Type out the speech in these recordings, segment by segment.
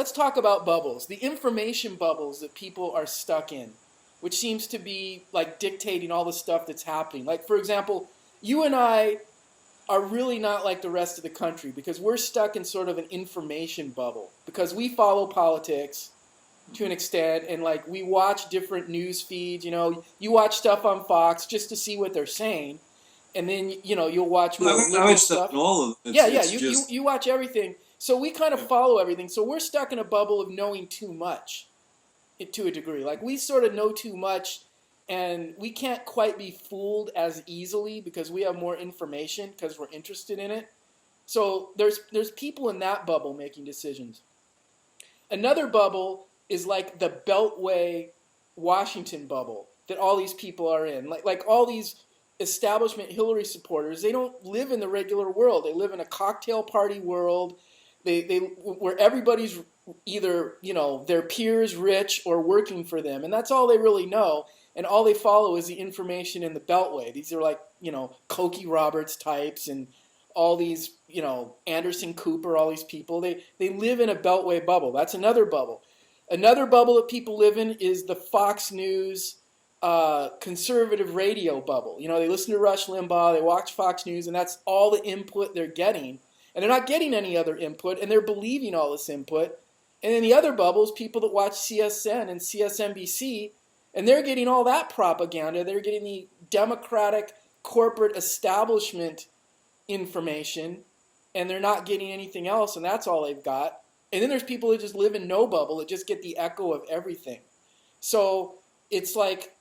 let's talk about bubbles. The information bubbles that people are stuck in, which seems to be like dictating all the stuff that's happening. Like, for example, you and I are really not like the rest of the country because we're stuck in sort of an information bubble because we follow politics to an extent, and like we watch different news feeds. You watch stuff on Fox just to see what they're saying, and then you'll watch more I liberal watch stuff stuff. in all of them. Yeah, yeah, It's you just you watch everything. So we kind of yeah. follow everything. So we're stuck in a bubble of knowing too much, to a degree. Like we sort of know too much, and we can't quite be fooled as easily because we have more information because we're interested in it. So there's people in that bubble making decisions. Another bubble is like the Beltway Washington bubble that all these people are in. Like all these establishment Hillary supporters, they don't live in the regular world. They live in a cocktail party world. They where everybody's either, their peers rich or working for them. And that's all they really know. And all they follow is the information in the Beltway. These are like, Cokie Roberts types and all these, Anderson Cooper, all these people. They live in a Beltway bubble. That's another bubble. Another bubble that people live in is the Fox News conservative radio bubble. They listen to Rush Limbaugh, they watch Fox News, and that's all the input they're getting. And they're not getting any other input, and they're believing all this input. And then the other bubble is people that watch CSN and CSNBC, and they're getting all that propaganda. They're getting the Democratic corporate establishment information, and they're not getting anything else, and that's all they've got. And then there's people that just live in no bubble, that just get the echo of everything. So it's like,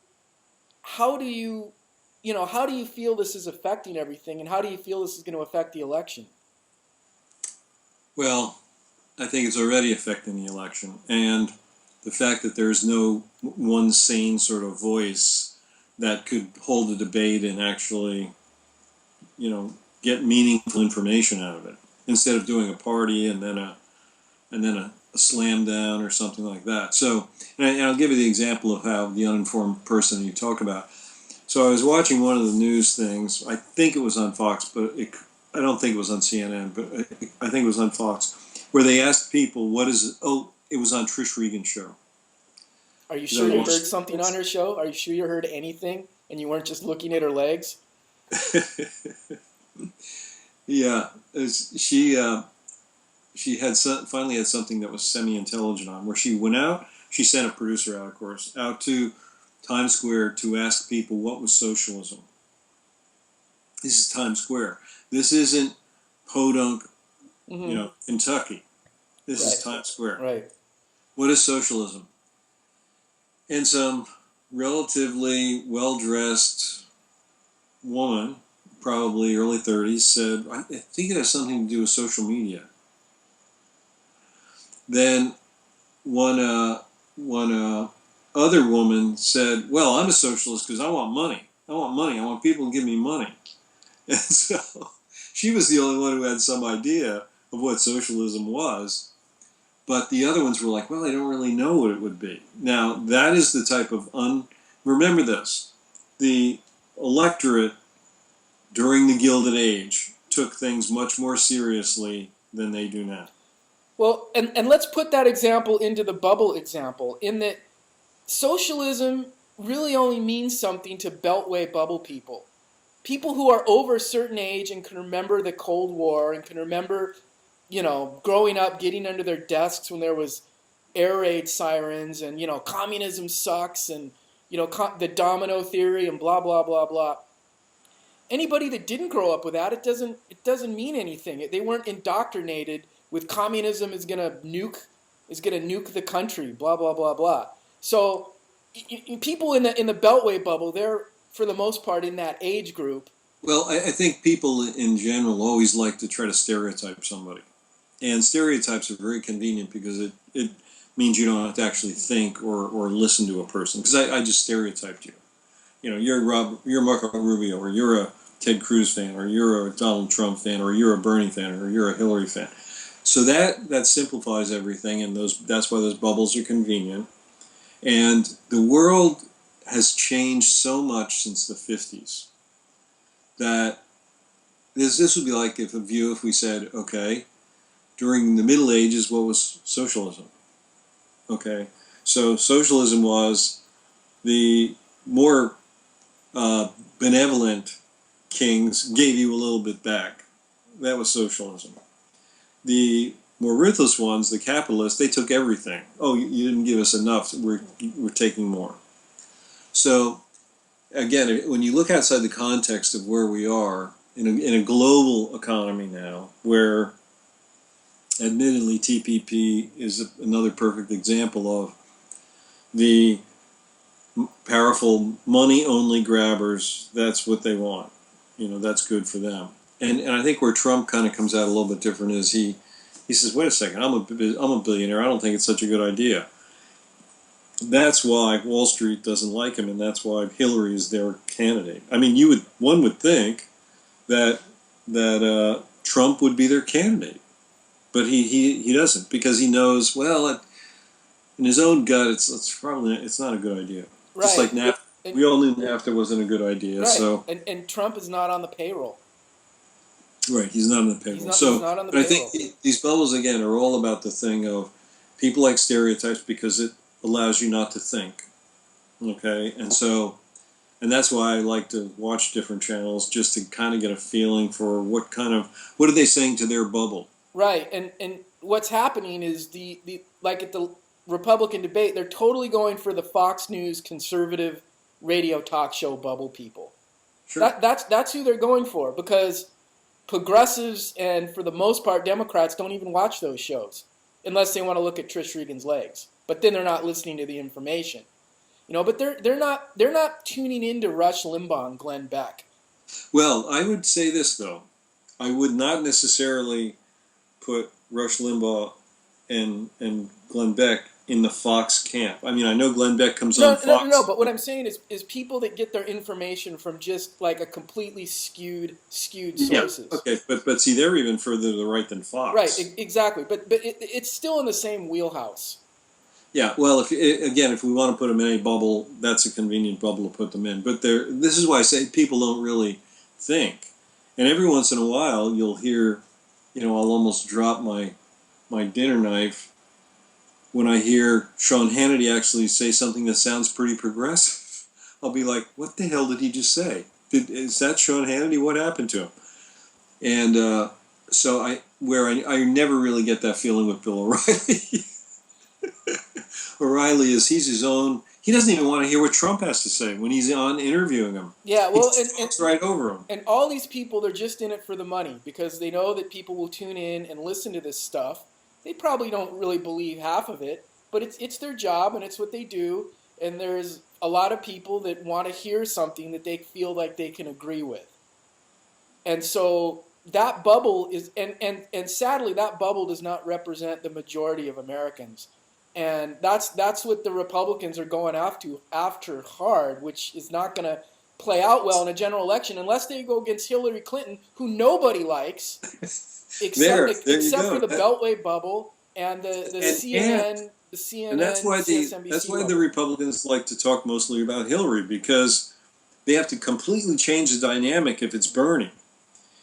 how do you, how do you feel this is affecting everything, and how do you feel this is going to affect the election? Well, I think it's already affecting the election, and the fact that there's no one sane sort of voice that could hold a debate and actually, get meaningful information out of it, instead of doing a party and then a slam down or something like that. So, and I'll give you the example of how the uninformed person you talk about. So I was watching one of the news things. I think it was on Fox, but I don't think it was on CNN, but I think it was on Fox, where they asked people, what is it? Oh, it was on Trish Regan's show. Are you sure you heard something on her show? Are you sure you heard anything and you weren't just looking at her legs? Yeah, she had finally had something that was semi-intelligent on, where she went out. She sent a producer out, of course, out to Times Square to ask people what was socialism. This is Times Square. This isn't Podunk, Kentucky. This is Times Square. Right. What is socialism? And some relatively well-dressed woman, probably early 30s, said, I think it has something to do with social media. Then one other woman said, well, I'm a socialist because I want money. I want money. I want people to give me money. And so she was the only one who had some idea of what socialism was. But the other ones were like, well, I don't really know what it would be. Now, that is the type of remember this. The electorate during the Gilded Age took things much more seriously than they do now. Well, and let's put that example into the bubble example, in that socialism really only means something to Beltway bubble people. People who are over a certain age and can remember the Cold War and can remember, growing up, getting under their desks when there was air raid sirens and, communism sucks and, the domino theory and blah, blah, blah, blah. Anybody that didn't grow up with that, it doesn't mean anything. They weren't indoctrinated with communism is going to nuke the country, blah, blah, blah, blah. So people in the Beltway bubble, they're, for the most part, in that age group. Well, I think people in general always like to try to stereotype somebody. And stereotypes are very convenient because it means you don't have to actually think or listen to a person. Because I just stereotyped you. You're Marco Rubio, or you're a Ted Cruz fan, or you're a Donald Trump fan, or you're a Bernie fan, or you're a Hillary fan. So that simplifies everything, and that's why those bubbles are convenient. And the world has changed so much since the 50s that this would be like if we said, okay, during the Middle Ages, what was socialism? Okay, so socialism was the more benevolent kings gave you a little bit back. That was socialism. The more ruthless ones, the capitalists, they took everything. Oh, you didn't give us enough. We're taking more. So again, when you look outside the context of where we are in a global economy now, where admittedly TPP is another perfect example of the powerful money-only grabbers, that's what they want. That's good for them. And I think where Trump kind of comes out a little bit different is he says, wait a second, I'm a billionaire. I don't think it's such a good idea. That's why Wall Street doesn't like him, and that's why Hillary is their candidate. I mean, one would think that Trump would be their candidate, but he doesn't, because he knows, well, in his own gut, it's not a good idea. Right. Just like NAFTA, we all knew NAFTA wasn't a good idea. Right. So and Trump is not on the payroll. Right, he's not on the payroll. He's not on the payroll. I think these bubbles again are all about the thing of people like stereotypes because it allows you not to think. Okay, and that's why I like to watch different channels, just to kind of get a feeling for what are they saying to their bubble. Right, and what's happening is the like at the Republican debate, they're totally going for the Fox News conservative radio talk show bubble people. Sure. That's who they're going for, because progressives and, for the most part, Democrats don't even watch those shows unless they want to look at Trish Regan's legs. But then they're not listening to the information, But they're not tuning into Rush Limbaugh and Glenn Beck. Well, I would say this though, I would not necessarily put Rush Limbaugh and Glenn Beck in the Fox camp. I mean, I know Glenn Beck comes on Fox. No, but what I'm saying is people that get their information from just like a completely skewed sources. Yeah, okay, but see, they're even further to the right than Fox. Right, exactly. But it's still in the same wheelhouse. Yeah, well, if we want to put them in a bubble, that's a convenient bubble to put them in. But this is why I say people don't really think. And every once in a while, you'll hear, I'll almost drop my dinner knife when I hear Sean Hannity actually say something that sounds pretty progressive. I'll be like, what the hell did he just say? Is that Sean Hannity? What happened to him? And so I never really get that feeling with Bill O'Reilly. O'Reilly he's his own. He doesn't even want to hear what Trump has to say when he's on interviewing him. Yeah, well, he talks right over him. And all these people, they're just in it for the money because they know that people will tune in and listen to this stuff. They probably don't really believe half of it, but it's their job and it's what they do. And there's a lot of people that want to hear something that they feel like they can agree with. And so that bubble is, and sadly, that bubble does not represent the majority of Americans. And that's what the Republicans are going after hard, which is not going to play out well in a general election unless they go against Hillary Clinton, who nobody likes, except for the Beltway bubble and the CNN. The CNN, and that's why CSNBC the Republicans like to talk mostly about Hillary, because they have to completely change the dynamic if it's Bernie.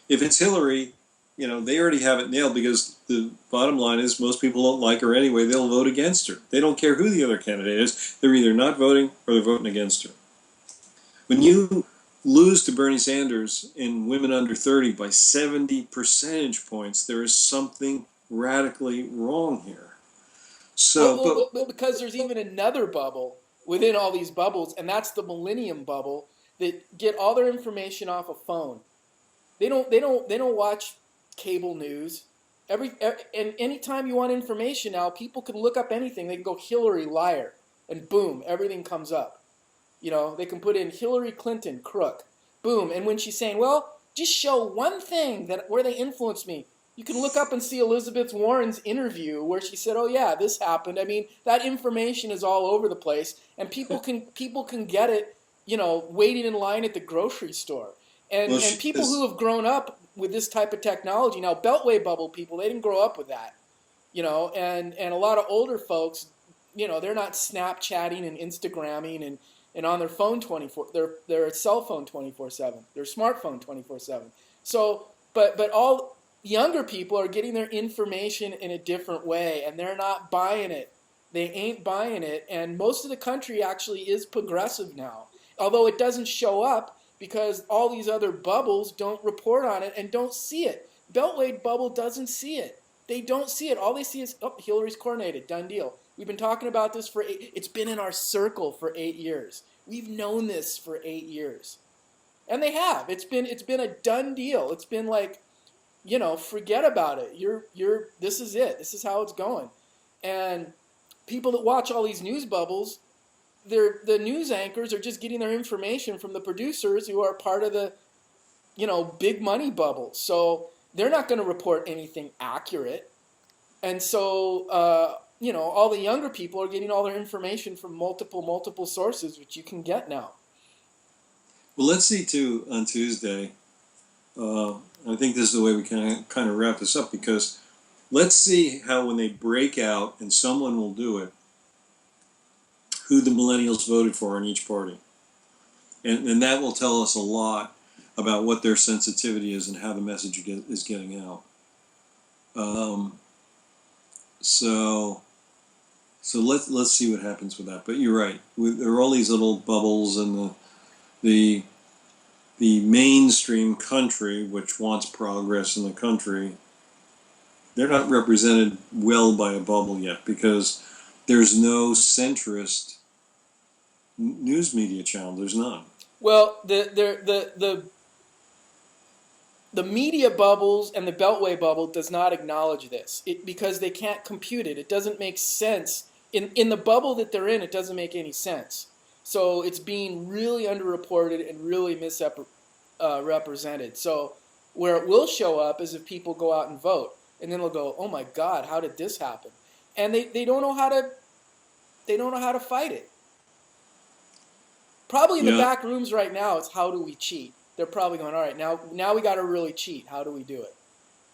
If it's Hillary, they already have it nailed, because the bottom line is most people don't like her anyway. They'll vote against her. They don't care who the other candidate is. They're either not voting or they're voting against her. When you lose to Bernie Sanders in women under 30 by 70 percentage points, there is something radically wrong here. So, but because there's even another bubble within all these bubbles, and that's the Millennium Bubble, that get all their information off a phone. They don't watch cable news. And anytime you want information now, people can look up anything. They can go Hillary liar, and boom, everything comes up. They can put in Hillary Clinton crook, boom, and when she's saying, well, just show one thing where they influenced me. You can look up and see Elizabeth Warren's interview where she said, "Oh yeah, this happened." I mean, that information is all over the place, and people can get it, waiting in line at the grocery store. And people who have grown up with this type of technology, now Beltway bubble people, they didn't grow up with that, and a lot of older folks, they're not Snapchatting and Instagramming and on their phone their cell phone 24/7, their smartphone 24/7. So, but younger people are getting their information in a different way, and they're not buying it. They ain't buying it, and most of the country actually is progressive now, although it doesn't show up because all these other bubbles don't report on it and don't see it. Beltway bubble doesn't see it. They don't see it. All they see is, oh, Hillary's coronated, done deal. We've been talking about this for it's been in our circle for 8 years. We've known this for 8 years. And they have. It's been a done deal. It's been like, forget about it. This is it. This is how it's going. And people that watch all these news bubbles, the news anchors are just getting their information from the producers who are part of the, big money bubble. So they're not going to report anything accurate. And so, all the younger people are getting all their information from multiple sources, which you can get now. Well, let's see too on Tuesday. I think this is the way we can kind of wrap this up, because let's see how, when they break out, and someone will do it, who the millennials voted for in each party. And that will tell us a lot about what their sensitivity is and how the message is getting out. So let's see what happens with that. But you're right. There are all these little bubbles, and the mainstream country, which wants progress in the country, they're not represented well by a bubble yet, because there's no centrist news media channel. There's none. Well, the media bubbles and the Beltway bubble does not acknowledge this because they can't compute it. It doesn't make sense. In the bubble that they're in, it doesn't make any sense. So it's being really underreported and really misrepresented. So where it will show up is if people go out and vote. And then they'll go, oh my God, how did this happen? And they don't know how to fight it. Probably in the back rooms right now, it's how do we cheat? They're probably going, all right, now we got to really cheat. How do we do it?